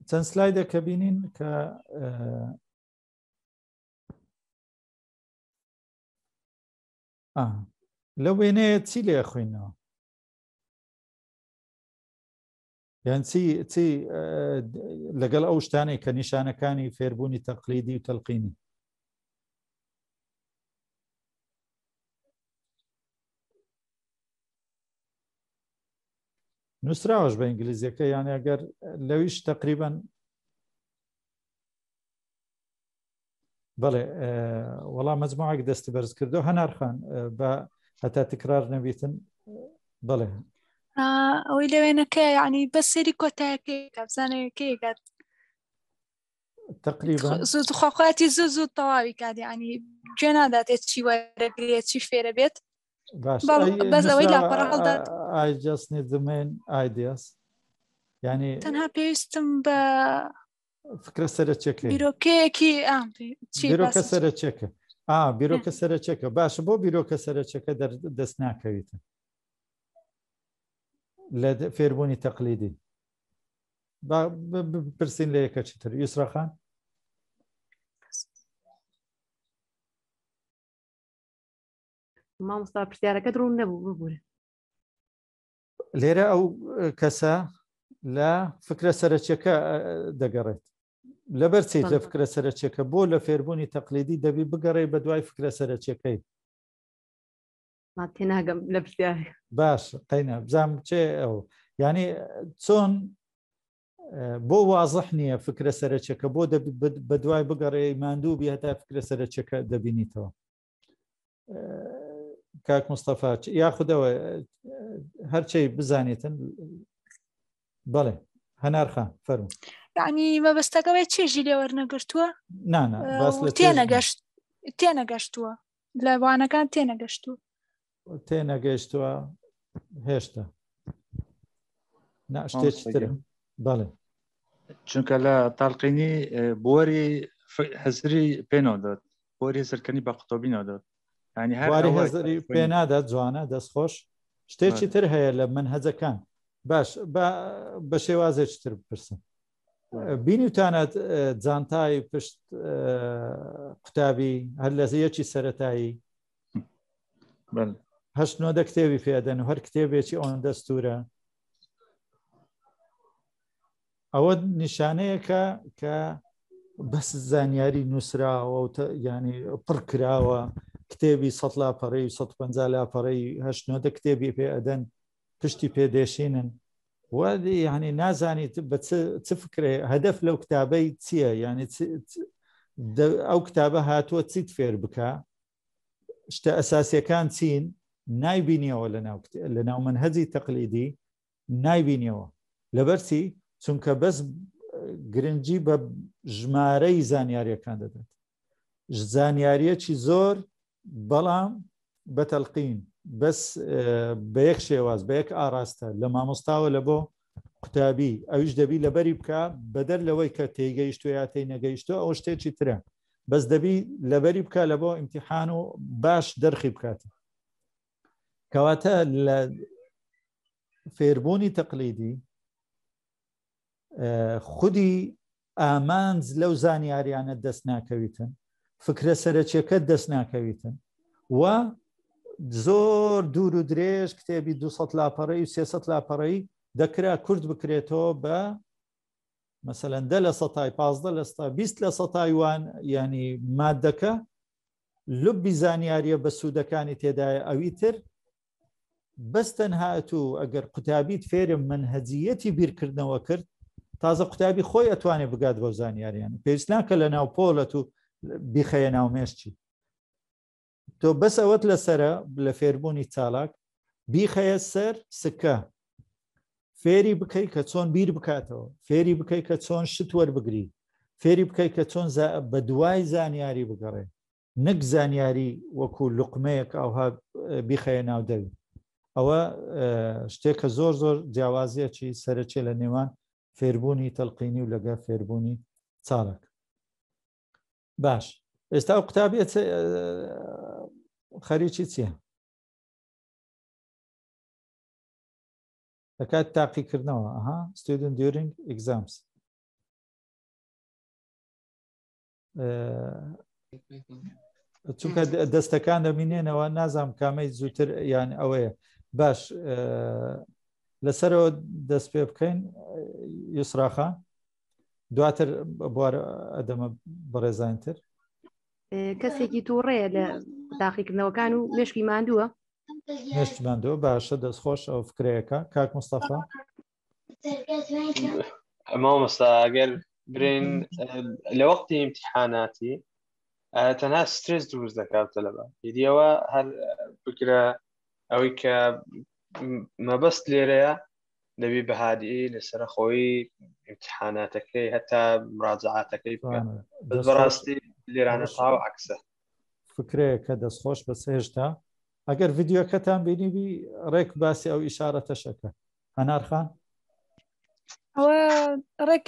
چەند سلایدێکە بینین کە لە وێنەیە چی لێ خوێنەوە یان چی لەگەڵ ئەو شتانەی کە نیشانەکانی فێربوونی تەقلیدی و تەلقینی نووسراوەش بە ئینگلیزیەکە یان ئەگەر لەویش تقریبا بەڵێ وەڵام مەجموعەك دەستی بەرز کردو هەنارخان بە هەتا تکرار نەبیتن بەڵێ ئەوەی لەوێنەکە یعنی بە سێری کۆتایەکەی بزانەکەیکات تقریبا زوو خواخواتی زوو تەواوی کات ینی گوێ ناداتێت چی وەرەگرێت چی فێرە بێت بەس ئەوەی لاپەڕە هەڵدات I just need the main ideas یعنی تەنها پێویستم بە فکرە سەرچێکەکەی بیرۆکەیەکی بیرۆکە سەرچێکە بیرۆکە سەرچێکە باشە بۆ بیرۆکە سەرچەکە دەست ناکەویتە لە فێربوونی تەقلیدی پرسین لە یەکە چیتر یوسراخان مامۆستا پرسیارەکە ڕوون نەبوو ببوورە لێرە ئەو کەسە لە فکرە سەرچێکە دەگەڕێت لەبەر چیت لە فکرە سەرچێکە بۆ لە فێربوونی تەقلیدی دەبی بگەڕێ بە دوای فکرە سەرچێکەکەی تێناگەم لە پرسیار باش قەینە بزانم چێ ئەو ینی چۆن بۆ وازح نییە فکرە سەرچێکە بۆ بە دوای بگەڕێ ماندوو بی هەتا فکرە سەرچێکە دەبینیتەوە کاک مستەفا یاخودەوە هەرچەی بزانێتن بەڵێ هەنارخان فەرموو یعنی مەبەستەکەوەی چێژی لێ وەرنەگرتووە تێنەگەشتووە لە وانەکان تێنەگەیشتووە هێشتا شتێکی ترە بەڵێ چونکە لە تاڵقینی بۆری هەزری پێ نادات بۆری هەزرکردنی بە قوتوبی نادات واری هەزری پێ نادات جوانە دەستخۆش شتێکی تر هەیە لە منهەجەکان باش بە شێوازێکی تر بپرسم بینیوتانەت جانتای پشت قوتابی هەر لە یەکی سەرەتایی هەشت نۆدە کتێبی پێدەن و هەر کتێبێکی ئەوەن دەستورە ئەوە نیشانەیەکە کە بەس زانیاری نووسراوە و ینی پڕ کراوە کتێبی 100 لاپەڕەی 150 لاپەڕەی هەشت نۆدە کتێبی پێدەن پشتی پێدێشینن وادی یعنی نازانیت بە چ فکرێ هەدەف لەو کتابەی چییە یعنی ئەو کتابە هاتووە چیت فێر بکە شتە ئەساسیەکان چین نایبینیەوە لە ناو منهەجی تەقلیدی نایبینیەوە لەبەرچی چونکە بەس گرنگی بە ژمارەی زانیاریەکان دەدات زانیاریەکی زۆر بەڵام بە تەلقین بەس بە یەک شێواز بە یەک ئاراستە لە مامۆستاوە لە بۆ قوتابی ئەویش دەبی لەبەری بکە بەدەر لەوەی کە تێیگەیشتو یا تێی نەگەیشتو ئەو شتێکی ترە بەس دەبی لەبەری بکە لە بۆ ئیمتیحان و باش دەرخی بکاتە کەواتە لە فێربوونی تەقلیدی خودی ئامانج لەو زانیاریانە دەست ناکەویتن فکرە سەرچیەکە دەست ناکەویتن و زۆر دوور و درێژ کتێبی 200 لاپەڕەی و 300 لاپەڕەی دەکرا کورد بکرێتەوە بە مەسەلەن 10 لە سەتای 15 لە سەتای 20 لە سەتایوان ینی مادەکە لوبی زانیاریە بە سوودەکانی تێدایە ئەوی تر بەستەن هاتوو ئەگەر قوتابیت فێرم منهەجیەتی بیرکردنەوە کرد تازە قوتابی خۆی ئەتوانێت بگات بۆ زانیاریان پێویست ناکە لە ناو پۆلەت و بیخەیە ناو مێشتی تۆ بەس ئەوەت لەسرە لە فێربوونی چالاک بیخەیە سەر سکە فێری بکەی کە چۆن بیر بکاتەوە فێری بکەی کە چۆن شت وەربگری فێری بکەی کە چۆن بە دوای زانیاری بگەڕێ نەک زانیاری وەکو لوقمەیەک ئەوها بیخەیە ناو دەوی ئەوە شتێکە زۆر زۆر جیاوازیەکی سەرچێ لە نێوان فێربوونی تەلقینی و لەگە فێربوونی چالاک باش ئێستا ئەو قوتابیە خەریکی چییە لە کات تاقیکردنەوە student during exams چونکە دەستەکان دەبینێنەوە نازام کامەی زووتر یان ئەوەیە باش لەسەرەوە دەست پێ بکەین یوسراخان دواتر بوارە ئەدەمە بەڕێزانتر کەسێکی تووڕەیە لە تاقیکردنەوەکان و مشکی ماندووە مشتی ماندووە باشە دەستخۆش ئەو فکرەیەەکە کاک مستەفا مامۆستا ئەگەر برین لە وەختی امتحاناتی تەنها سترس دروست دەکات تەلەبە دیەوە هەر بکرە ئەوەی کە مەبەست لێرەیە دەبی بەهادی لەسەر خۆی امتحاناتەکەی هەتا مراجعاتەکەی بەڕاستی لێرانە تاو عکسە فکرەیە کە دەستخۆش بە سێشتا ئەگەر ڤیددیۆکەتان بینیبی ڕێک باسی ئەو ئیشارەتەشەکە هەنارخان ئەوە ڕێک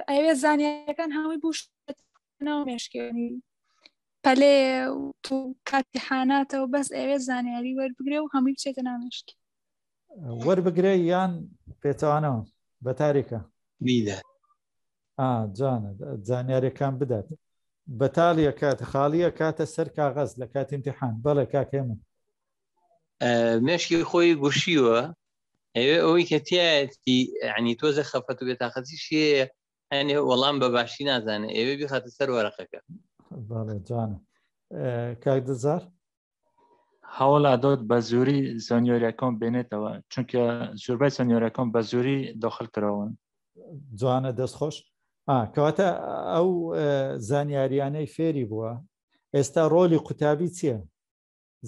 ئەوێ زانیەکان هەمووی بوو ناو مێشکێنی پەلێ و کاتیحاناتەوە بەس ئەوێ زانیاری وەربگرێ و هەمووی بچێتە نامێشکی وەربگرێ یان پێچوانەوە بە تاریکە بیدە جانە زانیاریەکان بدات بەتاڵیە کات خاڵیە کاتە سەر کاغەز لە کاتی امتحان بەڵێ کاکێ من مێشکی خۆی گوشیوە ئەوێ ئەوەی کە تایەتی عنی تۆزە خەفەت و بێتاقەتی شێ هەنێ وەڵام بە باشی نازانێ ئێوێ بخاتە سەر وەرەقەکە بەڵێ جانە کاک دزار هەوڵا دۆت بە زووری زانیۆریەکان بێنێتەوە چونکە زۆربەی زانیۆریەکان بە زووری داخل کراون جوانە دەستخۆش کەواتە ئەو زانیاریانەی فێری بووە ئێستا ڕۆلی قوتابی چییە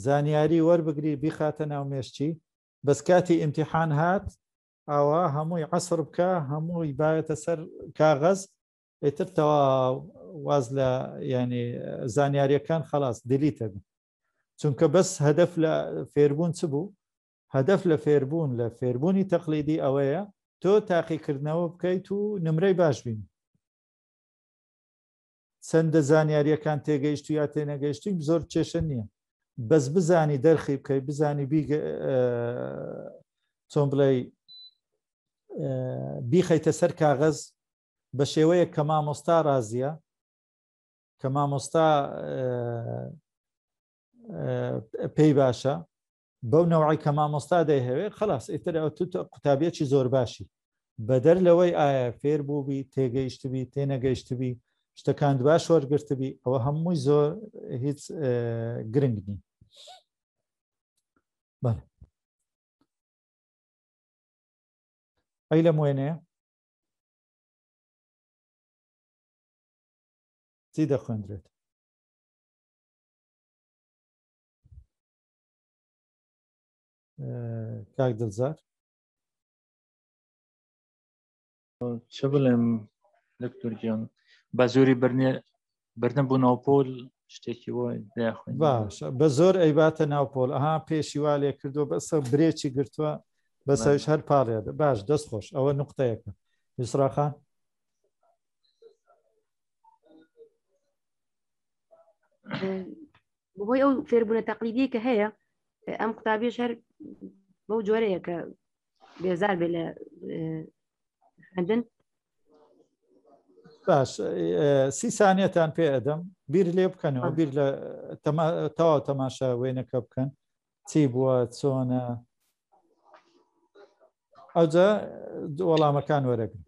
زانیاری وەربگری بیخاتە ناومێشتی بەس کاتی ئیمتیحان هات ئەوە هەمووی عەسر بکە هەمووی باێتە سەر کاغەز ئێتر تەواو واز لە ینی زانیاریەکان خەلاص دیلیتە بن چونکە بەس هەدەف لە فێربوون چ بوو هەدەف لە فێربوون لە فێربوونی تەقلیدی ئەوەیە تۆ تاقیکردنەوە بکەیت و نمرەی باش بین چەندە زانیاریەکان تێگەیشت و یا تێنەگەیشتین زۆر کێشە نییە بەس بزانی دەرخی بکەیت بزانی چۆن بڵێ بیخەیتە سەر کاغەز بە شێوەیە کە مامۆستا رازیە کە مامۆستا پێی باشە بەو نەوعی کە مامۆستا دەیهەوێت خلاص ئیتر قوتابیەکی زۆر باشی بەدەر لەوەی ئایا فێر بووبی تێگەیشتبی تێنەگەیشتبی شتەکان باش وەرگرتبی ئەوە هەمووی زۆر هیچ گرنگ نی بەڵێ ئەی لە موێنەیە چی دەخوێندرێت کاک دڵزار چه بڵێم دکتۆر گیان بە زۆری بردن بوو ناوپۆل شتێکی وای داخوێن باش بە زۆر ئەیباتە ناوپۆل ئەها پێشی وا لێ کردو بەسە برێکی گرتووە بەسەویش هەر پاڵێدا باش دەست خۆش ئەوە نقطەیەکە یوسراخان بۆی ئەو فێربوونە تەقلیدی کە هەیە ئەم قوتابیش هەر بەو جۆرەیە کە بێزار بێ لە خوێندن باش 30 سانیەتان پێ ئەدەم بیر لێ بکەنەوە بیر لە تەواو تەماشا وێنەکە بکەن چی بووە چۆنە ئەوجا وەڵامەکان وەرەگرن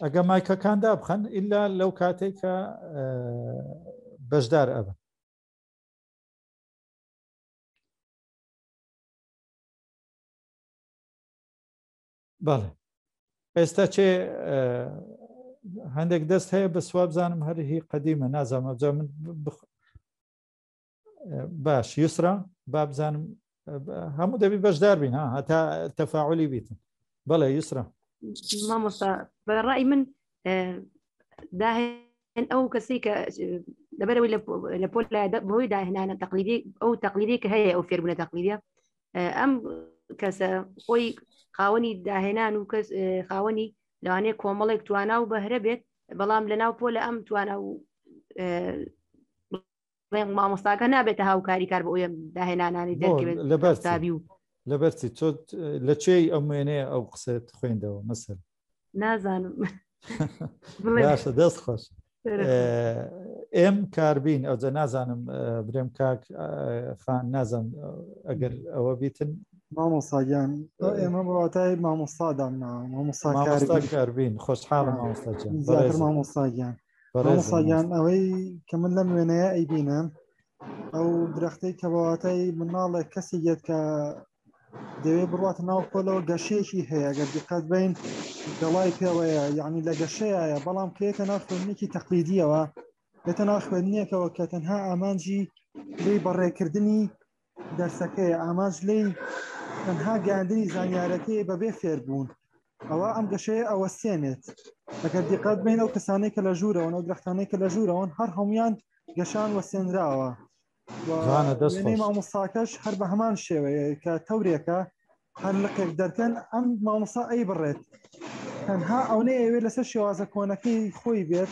ئەگە مایکەکاندا بخەن ئیلا لەو کاتێک کە بەشدار ئەبن بەڵێ ئێستا چێ هەندێک دەست هەیە بە سوا بزانم هەر هی قەدیمە نازانم ئەوجا من باش یوسرا با بزانم هەموو دەبی بەشدار بین هەتا تەفاعلی بیتن بەڵێ یوسرا مامۆستا بەڕای من داهێن ئەو کەسی کە لەبەرەوەی لە پۆل بەهۆی داهێنانە تەقلیدی ئەو تەقلیدی کە هەیە ئەو فێربوونە تەقلیدیە ئەم کەسە خۆی خاوەنی داهێنان و کەس خاوەنی لەوانەیە کۆمەڵێک توانە و بەهرە بێت بەڵام لەناو پۆلە ئەم توانە و مامۆستاکە نابێتە هاوکاری کار بە ئەوە داهێنانانی دەرکەوێت لەبەرتابی و لەبەرچی تۆ لەکوێی ئەم وێنەیە ئەو قسەت خوێندەوە مەسەر نازانم باشە دەست خۆش ئێم کاربین ئەوجە نازانم برێم کاک خان نازانم ئەگەر ئەوە بیتن مامۆستاگیان ئێمە بەواتای مامۆستادامنا مامۆستا کاربین خۆشحاڵم مامۆستاجان مامۆستاگیان ئەوەی کە من لەم وێنەیە ئەیبینم ئەو درەختەی کە بەواتای مناڵێک کەسی گێت کە دەوێت بڕاتە ناو کۆلەوە گەشەیەکی هەیە گەر دیقەت بین دەڵای پێوەیە یعنی لە گەشەیە بەڵام کێتە ناو خوێندنێکی تەقلیدیەوە بێتە ناو خوێندنیەکەوە کە تەنها ئامانجی لێی بەڕێکردنی دەرسەکەی ئامانج لێی تەنها گەاندنی زانیارەکەی بەبێ فێربوون ئەوە ئەم گەشەیە ئەوە سێنێت ئەگەر دیقەت بین ئەو کەسانەی کە لە ژوورەوە ئەو درەختانەی کە لە ژوورەوەن هەر هەمویان گەشان وەسێنراوە وێنەی مامۆستاکەش هەر بە هەمان شێوەیە کە تەورێکە هەر لقێک دەرکەن ئەم مامۆستا ئەی بڕێت تەنها ئەوەی ئەوێت لەسەر شێوازە کۆنەکەی خۆی بێت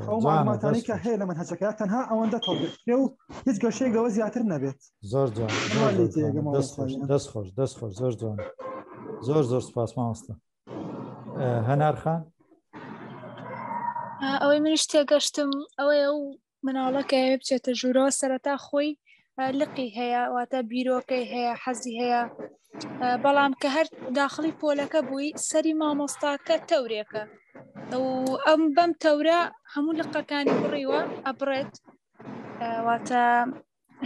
ئەو ماڵماتانی کە هەیە لە منهەجەکە تەنها ئەوەندە تەڵبێت و هیچ گەشەیەک لەوە زیاتر نەبێت زۆر جوان دەست خۆش زۆر جوان زۆر سپاس مامۆستا هەنار خان ئەوەی منیش تێگەشتم ئەوەیە و مناڵەکە بچێتە ژوورەوە سەرەتا خۆی لقی هەیە واتە بیرۆکەی هەیە حەزی هەیە بەڵام کە هەر داخلی پۆلەکە بووی سەری مامۆستاکە تەورێکە ئەم بەم تەورە هەموو لقەکانی بڕیوە ئەبڕێت واتە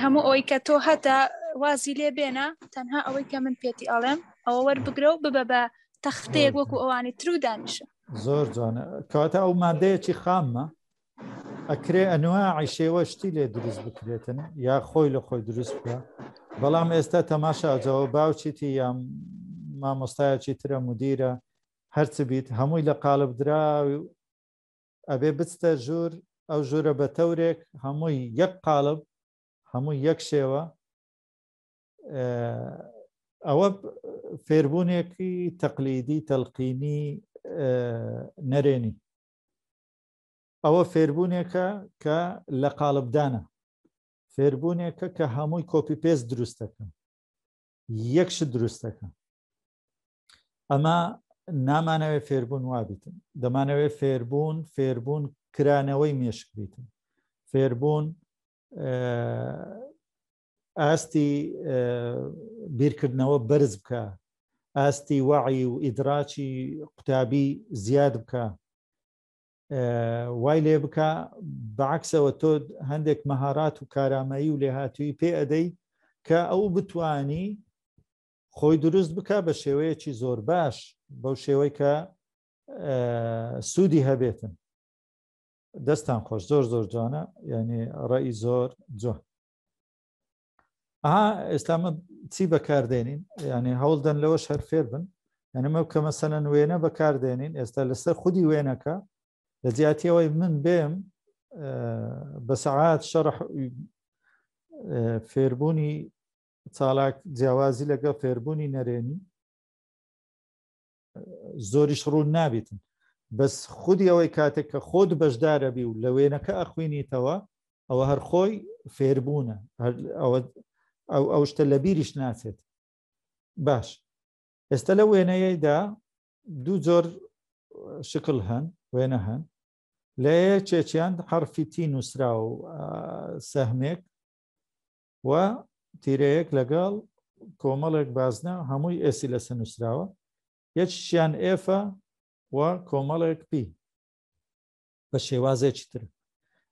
هەموو ئەوەی کە تۆ هەتا وازی لێ بێنە تەنها ئەوەی کە من پێتی ئەڵێم ئەوە وەربگرە و ببە بە تەختەیەک وەکو ئەوانی تر و دانیشە زۆر جوانە کەواتە ئەو مادەیەکی خاممە ئەکرێ ئەنواعی شێوە شتی لێ دروست بکرێتن یا خۆی لە خۆی دروست بکە بەڵام ئێستا تەماشاجەوە باوچیتی یان مامۆستایەکی ترە مدیرە هەرچ بیت هەمووی لە قالب دراوی و ئەبێ بچتە ژوور ئەو ژوورە بە تەورێک هەمووی یەک قالب هەمووی یەک شێوە ئەوە فێربوونێکی تەقلیدی تەلقینی نەرێنی ئەوە فێربوونێکە کە لە قالبدانە فێربوونێکە کە هەمووی کۆپی پێست دروستەکە یەکش دروستەکە ئەمە نامانەوێت فێربوون وابیتن دەمانەوێت فێربوون کرانەوەی مێشک بیتن فێربوون ئاستی بیرکردنەوە بەرز بکە ئاستی وعی و ئیدراکی قوتابی زیاد بکە وای لێ بکە بەعکسەوە تۆ هەندێک مەهارات و کارامایی و لێهاتووی پێ ئەدەی کە ئەو بتوانی خۆی دروست بکە بە شێوەیەکی زۆر باش بەو شێوەی کە سوودی هەبێتن دەستان خۆش زۆر جوانە یعنی ڕێی زۆر جوان ئێستامە چی بەکاردێنین یعنی هەوڵدەن لەوە شەر فێر بن یعنیمە کە مەسەلەن وێنە بەکاردێنین ئێستا لەسەر خودی وێنەکە لە جیاتیەوەی من بێم بە سەعات شەڕح فێربوونی چالاک جیاوازی لەگە فێربوونی نەرێنی زۆریش ڕوون نابێتن بەس خودی ئەوەی کاتێک کە خۆت بەشدارە بی و لە وێنەکە ئەخوێنیتەوە ئەوە هەر خۆی فێربوونە ئەو شتە لە بیریش ناچێت باش ئێستا لە وێنەیەیدا دوو جۆر شکل هەن وێنە هەن لە چێچیان حرفی تی نووسرا و سەهمێک و تیرەیەک لەگەڵ کۆمەڵێک بازنە هەمووی ئێسی لەسەر نووسراوە یەکیشیان ئێفە و کۆمەڵێک پی بە شێوازێکی تر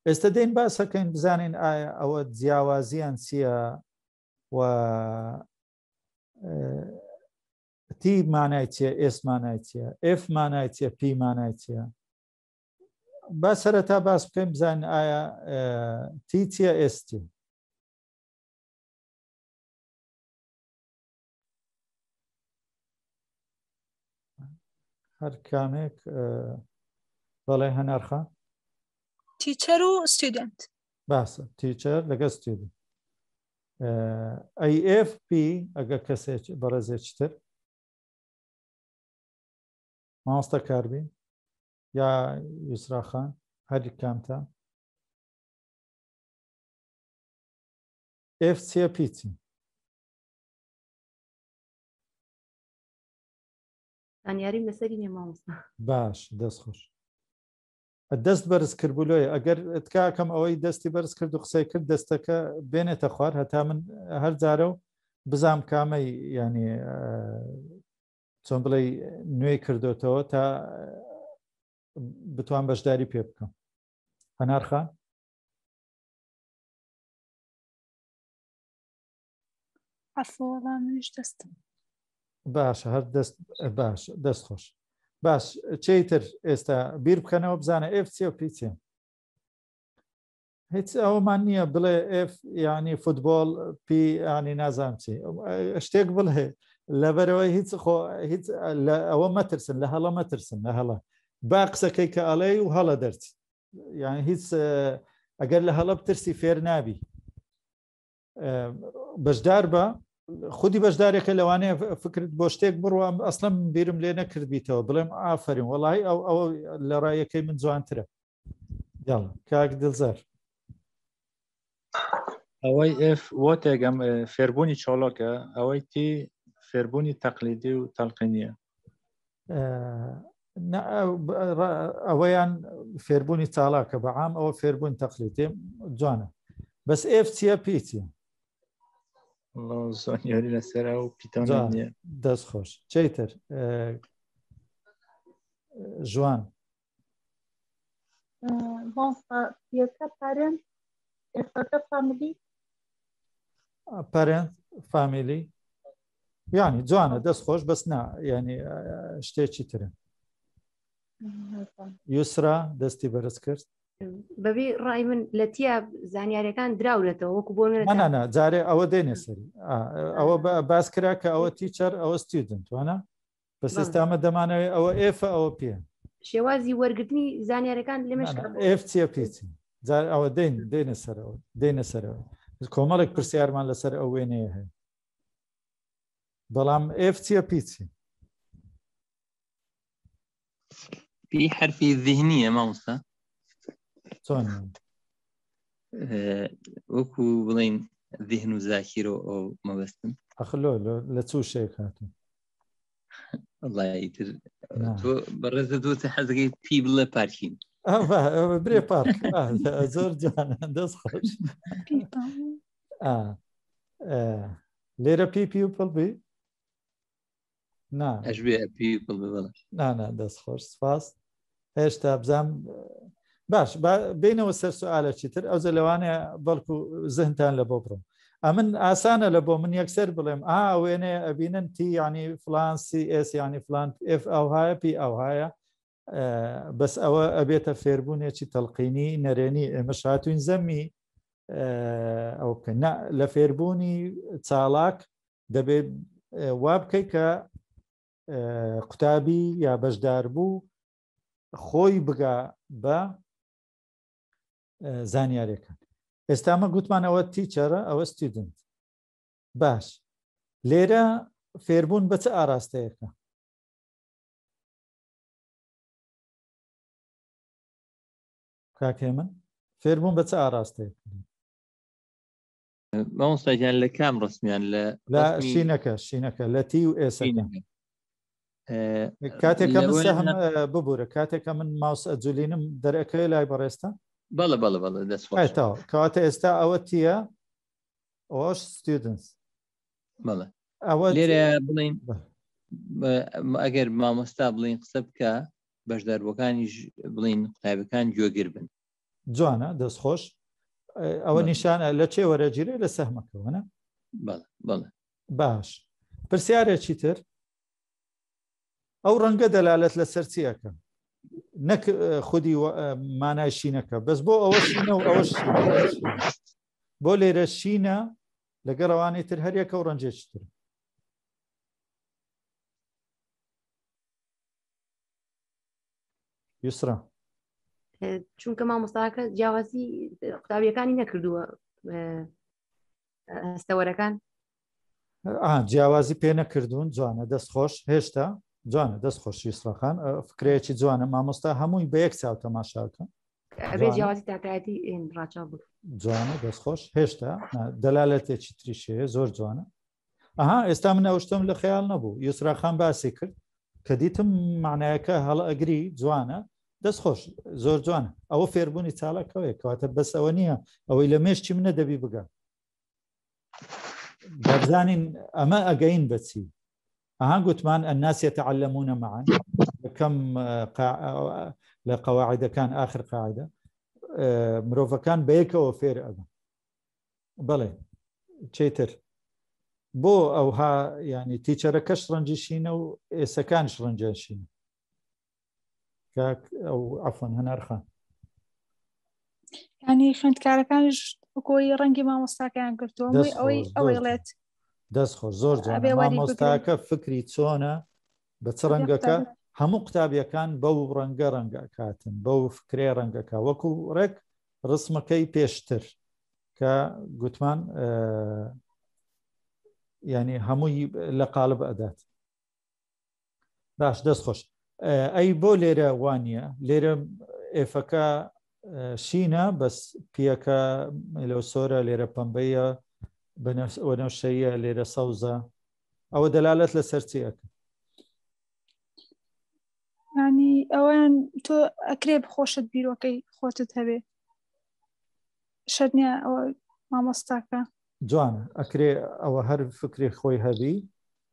ئێستا دێن باسەکەین بزانین ئایا ئەوە جیاوازیان چییە و تی مانای چیە ئێس مانای چیە ئف مانای چیە پی مانای چیە با سەرەتا باس بکەین بزانین ئایا تی چیە ئێس چیە هەر کامێک بەڵێ هەنارخان تیچەر و ستودنت باسە تیچەر لەگە ستودنت AFP ئەگە کەسێک بەڕێزێکتر مامۆستا کاربین یا یوسراخان هەری کامتە F چیە پیچی زانیاریم لەسەری نێ مامۆستا. باش دەست خۆش دەست بەرز کردبوولۆیە ئەگەر تکاکەم ئەوەی دەستی بەرز کرد و قسەی کرد دەستەکە بێنێتە خوار هەتا من هەر جارە و بزام کامەی ینی چۆن بڵێ نوێی کردوتەوە تا بتوان بەشداری پێ بکەم. هەنارخان عفۆڵام منیش دەستم باش هەر باش دەست خۆش باش چیتر ئێستا بیر بکەنەوە بزانە ئف چێ و پیچێ هیچ ئەومان نییە بڵێ ئف ینی فوتبۆڵ پی ینی نازانم چی شتێک بڵێ لەبەرەوەی هیچ ئەوە مەترسن لە هەڵە مەترسن لە هەڵە با قسەکەی کە ئەڵێ و هەڵە دەرچ یعنی هیچ ئەگەر لە هەڵە بترسی فێر نابی بەشدار بە خودی بەشدارێکە لەوانەیە فکرت بۆ شتێک بڕوە ئەسڵم بیرم لێ نەکردبییتەوە بڵێم ئافرین وەڵی ئەوە لە ڕایەکەی من جوانترە یاڵ کاک دڵزار ئەوەی ئف وە تێگەم فێربوونی چۆڵۆکە ئەوەی تی فێربوونی تەقلیدی و تەلقینیە ئەوەیان فێربوونی چاڵاکە بەعام ئەوە فێربوون تەقلیدی جوانە بەس ئف چیە پیچیە زۆنیاری لەسەر و پیتۆ نییە دەست خۆش چیتر ژوان پەرێنت فامیلی یانی جوانە دەست خۆش بەس نا ینی شتێکی ترە یوسرا دەستی بەرز کرد بەبێ ڕای من لە تیا زانیاریەکان دراورێتەوە وەکو بۆ منە جارێ ئەوە دێنێ سەری ئەوە باس کرا کە ئەوە تیچەر ئەوە ستودنت وانە بەس ئێستامە دەمانەوەی ئەوە ئێفە ئەوە پێ شێوازی وەرگرتنی زانیاریەکان لێمەش ئف چیە پیچی جار ئەوە دێنە سەرەوە دێنە سەرەوە کۆمەڵێک پرسیارمان لەسەر ئەو وێنەیە هەیە بەڵام ئف چیە پیچی پی حرفی ذهنیە مامۆستا چۆن وەکو بڵین ذهن و زاکیرۆ ئەو مەبەستن ئەخلۆ لە چوو شێک هاتون وەڵی تر تۆ بەڕێزە دووتە حەزەکەی پی بڵێ پارکین برێ پارک زۆر جوانە دەست خۆش لێرە پی و پڵبی ئەشبێ پی پڵبێ بەڵێ نانە دەست خۆش سپاس هێشتا بزانم باش بینەوە سەر سوالێکی تر ئەو لەوانەیە بەڵکو زەهنتان لە بۆ بڕم ئەمن ئاسانە لە بۆ من یەکسەر بڵێم وێنێ ئەبینن تی ینی فلان سی ئس ینی فلان ئف ئەوهایە پی ئەوهایە بەس ئەوە ئەبێتە فێربوونێکی تەلقینی نەرێنی ئێمە هاتوین زەمی ئەو بکەین لە فێربوونی چاڵاک دەبێت وا بکەی کە قوتابی یا بەشدار بوو خۆی بگا بە زانیاریەکان ئێستامە گوتمان ئەوە تیچەرە ئەوە ستودنت باش لێرە فێربوون بە چه ئاراستەیەەکە کاکێ من فێربوون بە چه ئاراستەیەک مامۆستاجان لە کام ڕسمیان لە شینەکە لە تی و ئێسەکە کاتێکە من سەهم ببوورە کاتێکە من ماوس ئەجولینم دەرەکەی لای بەڕێستا بەڵێ دەستەوە کەواتە ئێستا ئەوە تیە ئەوش ستودنس بەڵێ ئەوە لێرە بڵین ئەگەر مامۆستا بڵین قسە بکە بەشداربووەکانیش بڵین قوتابەکان گوێگر بن جوانە دەستخۆش ئەوە نیشانە لە چێ وەرەگیرێ لە سەهمەکەوەنە بەڵێ باش پرسیارێکی تر ئەو ڕەنگە دەلالەت لە سەرچیەکە نەک خودی مانای شینەکە بەس بۆ ئەوە شینە و ئەوە بۆ لێرە شینە لەگەڵ ئەوانەی تر هەریەکە و ڕەنجێکی تر یوسرا چونکە مامۆستاکە جیاوازی قوتابیەکانی نەکردووە هەستەوەرەکان جیاوازی پێ نەکردوون جوانە دەستخۆش هێشتا جوانە دەستخۆش یوسراخان فکرەیەکی جوانە مامۆستا هەمووی بە یەک چاو تەماشاکە جیاوازی تاکایەتی ڕاچاو بوو جوانە دەستخۆش هێشتا دەلالەتێکی تریشەیە زۆر جوانە ئەها ئێستا من ئەوشتم لە خەیاڵ نەبوو یوسراخان باسی کرد کە دیتم معنایەکە هەڵ ئەگری جوانە دەستخۆش زۆر جوانە ئەوە فێربوونی چالاکەوەیە کەواتە بەس ئەوە نییە ئەوەی لە مێشتی منە دەبی بگە دەبزانین ئەمە ئەگەین بەچی ئەها گوتمان الناس يتعلمون معا كم لە قەواعیدەکان آخر قاعدە مرۆڤەکان بەیەکەوە فێر ئەبن بەڵێ چیتر بۆ ئەوها ینی تیچەرەکەش ڕەنجیشینە و ئێسەکانش ڕەنجەشینە ئەو عەفوەن هەنارخان ینی خوێندکارەکانش بۆی ڕەنگی مامۆستاکەیان کردووە ئەوەی لێت دەستخۆش زۆر جوان مامۆستاکە فکری چۆنە بە چ ڕەنگەکە هەموو قوتابیەکان بەو ڕەنگە ڕەنگەکاتن بەو فکرێ ڕەنگەکە وەکو ڕێک ڕسمەکەی پێشتر کە گوتمان ینی هەمووی لە قالب ئەدات باش دەستخۆش ئەی بۆ لێرە وانە لێرە ئێفەکە شینە بەس پیەکە لەو سۆرە لێرە پەمبەیە بەنەوشەیە لێرە سەوزە ئەوە دەلالەت لە سەرچیەکە ینی ئەویان تۆ ئەکرێ بخۆشت بیرۆکەی خۆتت هەبێ شەر نییە ئەوە مامۆستاکە جوانە ئەکرێ ئەوە هەر فکری خۆی هەبی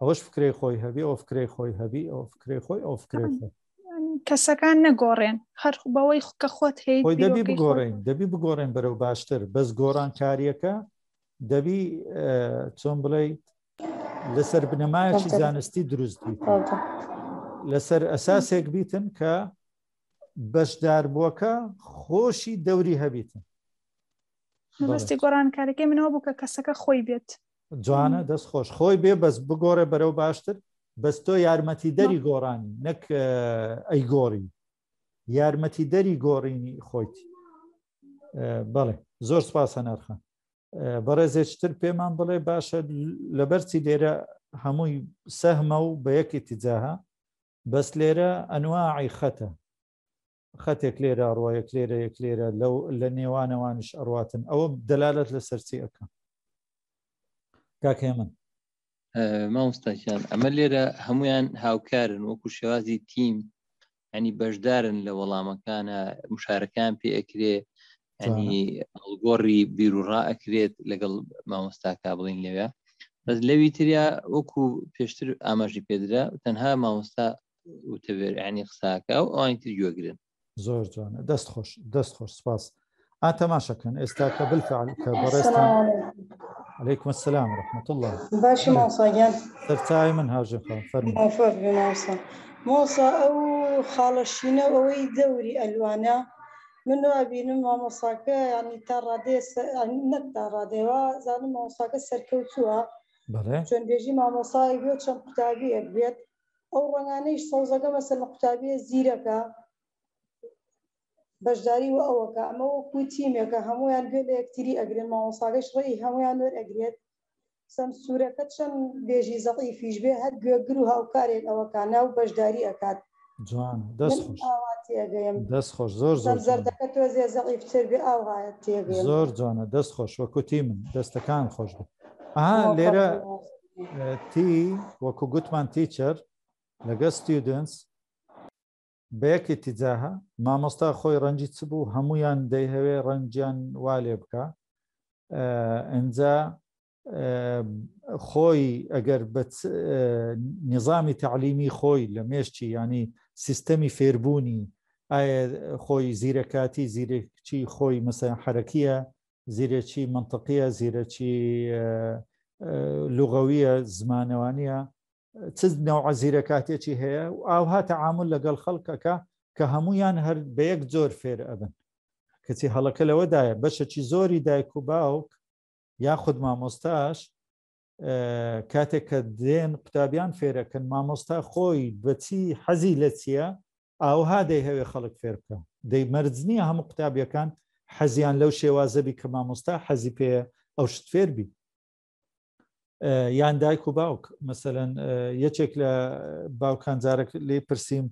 ئەوەش فکری خۆی هەبی ئەو فکری خۆی هەبی ئەو فکری خۆی ئەو فکری خۆی کەسەکان نەگۆڕێن هەر بەوەی کە خۆت هەیە خۆی دەبی بگۆڕین دەبی بگۆڕین بەرەو باشتر بەس گۆڕانکاریەکە دەبی چۆن بڵێ لەسەر بنەمایەکی زانستی دروست بیت لەسەر ئەساسێک بیتن کە بەشداربووەکە خۆشی دەوری هەبیتن بەستی گۆڕانکارەکەی منەوە بوو کە کەسەکە خۆی بێت جوانە دەستخۆش خۆی بێ بەس بگۆڕێ بەرەو باشتر بەس تۆ یارمەتی دەری گۆڕانی نەک ئەی گۆڕی یارمەتی دەری گۆڕینی خۆیتی بەڵێ زۆر سپاسە نرخان بەڕێزێکتر پێمان بڵێ باشە لەبەرچی لێرە هەمووی سەهمە و بە یەکی تیجاها بەس لێرە ئەنواعی خەتە خەتێک لێرە ئەڕوایەک لێرە یەک لێرە لە نێوانەوانش ئەڕواتن ئەوە دەلالەت لە سەرچی ئەەکە کاکێ من مامۆستاکیان ئەمە لێرە هەمویان هاوکارن وەکو شێوازی تیم ینی بەشدارن لە وەڵامەکانە مشارەکان پێ ئەکرێ ینی ئەڵگۆڕی بیرروڕا ئەکرێت لەگەڵ مامۆستاکە بڵین لەوێ بەس لەوی تریا وەکو پێشتر ئاماژی پێدرا تەنها مامۆستا وتەبێر ینی قساکە و ئەوانی تر گوێگرن زۆر جوانە دەستخۆش سپاس تەماشەکەن ئێستا کە بالفعل کە بەڕێستان عليكم السلام ورحمة الله باشي موصى سرتاي من هاجم فرمي موصى أو خالشينا أوي دوري ألوانا منو أبينا موصاك يعني ترادي يعني نترادي وزان موصاك سركوتوها بله شون بيجي موصاي بيوت شن قتابية بيت أو رنانيش صوزك مثلا قتابية زيركا بەشداری و ئەوەکە ئەمە وەکو تیمێکە هەمویان گوێ لە یەکتری ئەگرن مامۆستاکەش ڕێی هەمویان وەر ئەگرێت سەم سوورەکە چەند بێژی زەقی فیش بێ هەر گوێگر و هاوکارێک ئەوەکانە و بەشداری ئەکات جوان دەستخۆش زۆر زەردەکە تۆزێ زەقی فتر بێ ئاوهایەت تێگەێن زۆر جوانە دەستخۆش وەکو تی من دەستەکان خۆش بێ ئاها لێرە تی وەکو گوتمان تیچەر لەگە ستودنتس بەیەکی تیجاها مامۆستا خۆی ڕەنجی چ بوو هەمویان دەیهەوێ ڕەنجیان وا لێ بکە ئەنجا خۆی ئەگەر بە نظامی تعلیمی خۆی لە مێشتی ینی سیستەمی فێربوونی ئایا خۆی زیرەکاتی زیرەکی خۆی مەسەن حرەکیە زیرەکی منطقیە زیرەکی لوغەویە زمانەوانیە چ نەوع زیرەکاتێکی هەیە و ئاوها تەعامل لەگەڵ خەڵکەکە کە هەمویان هەر بە یەک جۆر فێر ئەبن کەچی هەڵەکە لەوەدایە بەشەکی زۆری دایک و باوک یاخود مامۆستاش کاتێک کە دێن قوتابیان فێرەکەن مامۆستا خۆی بەچی حەزی لە چییە ئاوها دەیهەوێ خەڵک فێر بکە دەی مەرج نییە هەموو قوتابیەکان حەزیان لەو شێوازەبی کە مامۆستا حەزی پێ ئەو شت فێربی یان دایک و باوک مەسەلەن یەکێک لە باوکان جارێک لێ پرسییم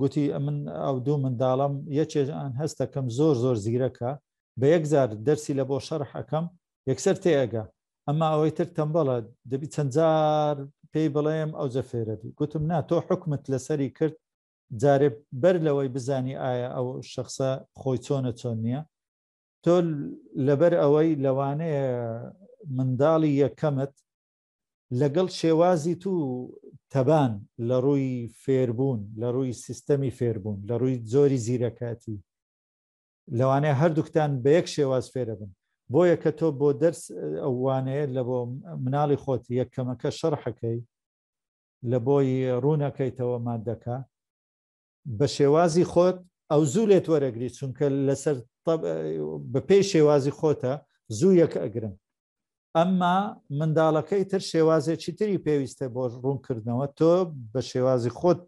گوتی من ئەو دوو منداڵم یەکێکیان هەستەکەم زۆر زیرەکە بە یەکجار دەرسی لە بۆ شەرح ئەەکەم یەکسەر تێئەگا ئەمما ئەوەی تر تەمبەڵە دەبی چەند جار پێی بڵێم ئەو جەفێرەبی گوتم نا تۆ حکمت لەسەری کرد جارێ بەر لەوەی بزانی ئایا ئەو شخصە خۆی چۆنە چۆن نییە تۆ لەبەر ئەوەی لەوانەیە منداڵی یەکەمت لەگەڵ شێوازی تو تەبان لە ڕووی فێربوون لە ڕووی سیستەمی فێربوون لە ڕووی زۆری زیرەکاتی لەوانەیە هەردووکتان بە یەک شێواز فێرە بن بۆیە کە تۆ بۆ دەرس ئەوانەیە لە بۆ مناڵی خۆت یەکەمەکە شەڕحەکەی لە بۆی ڕوونەکەیتەوە مادەکە بە شێوازی خۆت ئەو زوو لێت وەرەگری چونکە لەسەر بە پێی شێوازی خۆتە زوو یەک ئەگرن ئەمما منداڵەکەی تر شێوازێکی تری پێویستە بۆ ڕوونکردنەوە تۆ بە شێوازی خۆت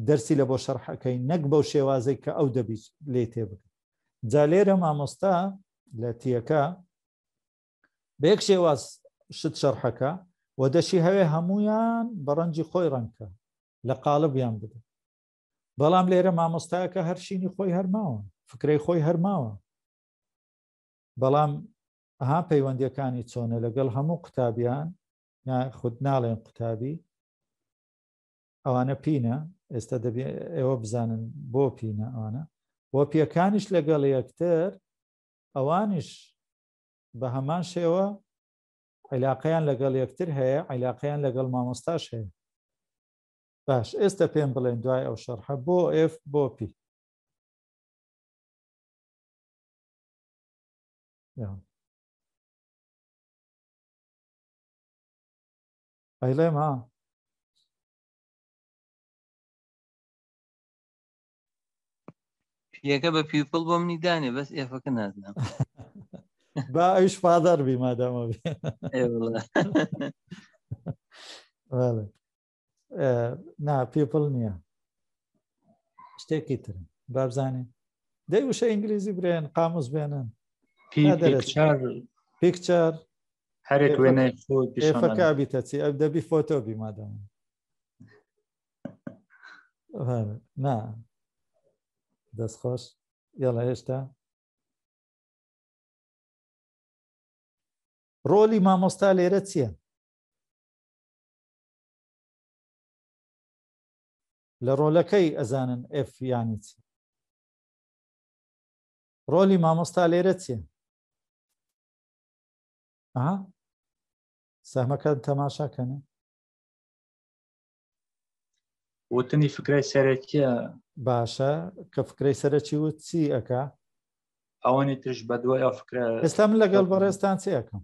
دەرسی لە بۆ شەرحەکەی نەک بەو شێوازەی کە ئەو دەبی لێ تێبگرن جا لێرە مامۆستا لە تیەکە بە یەک شێواز شت شەرحەکە و دەشی هەوێ هەمویان بە ڕەنجی خۆی ڕەنکە لە قاڵبیان بدە بەڵام لێرە مامۆستایەکە هەرشینی خۆی هەرماوە فکرەی خۆی هەرماوە بەڵام ئەها پەیوەندیەکانی چۆنە لەگەڵ هەموو قوتابیان خود ناڵێن قوتابی ئەوانە پینە ئێستا دەبێ ئێوە بزانن بۆ پینە ئەوانە بۆ پیەکانیش لەگەڵ یەکتر ئەوانیش بە هەمان شێوە عیلاقەیان لەگەڵ یەکتر هەیە عیلاقەیان لەگەڵ مامۆستاش هەیە باش ئێستا پێم بڵێن دوای ئەو شەرحە بۆ F بۆ P ئەیڵێم ها پیەکە بە پیپڵ بۆم نیدانێ بەس ئێفەکە نازنام با ئەوش پادەر بی مادامە بێ نا پیپڵ نییە شتێکی ترن با بزانێ دەی وشە ئینگلیزی برێن قاموس بێنن پیکچەر هەرێک وێنەی ئێفەکە بیتەچی ئەو دەبی فۆتۆ بی مادامە نا دەستخۆش یاڵە هێشتا ڕۆلی مامۆستا لێرە چییە؟ لە ڕۆلەکەی ئەزانن F یانی چی ڕۆلی مامۆستا لێرە چییە؟ ئەها سەهمەکە تەماشاکەنە وتنی فکرای سەرەکیە باشە کە فکرەی سەرەکی وت چی ئەکا ئەوانی ترش بە دوای ئەو فکرە ئێستا من لەگەڵ بەڕێستان چی ئەەکەم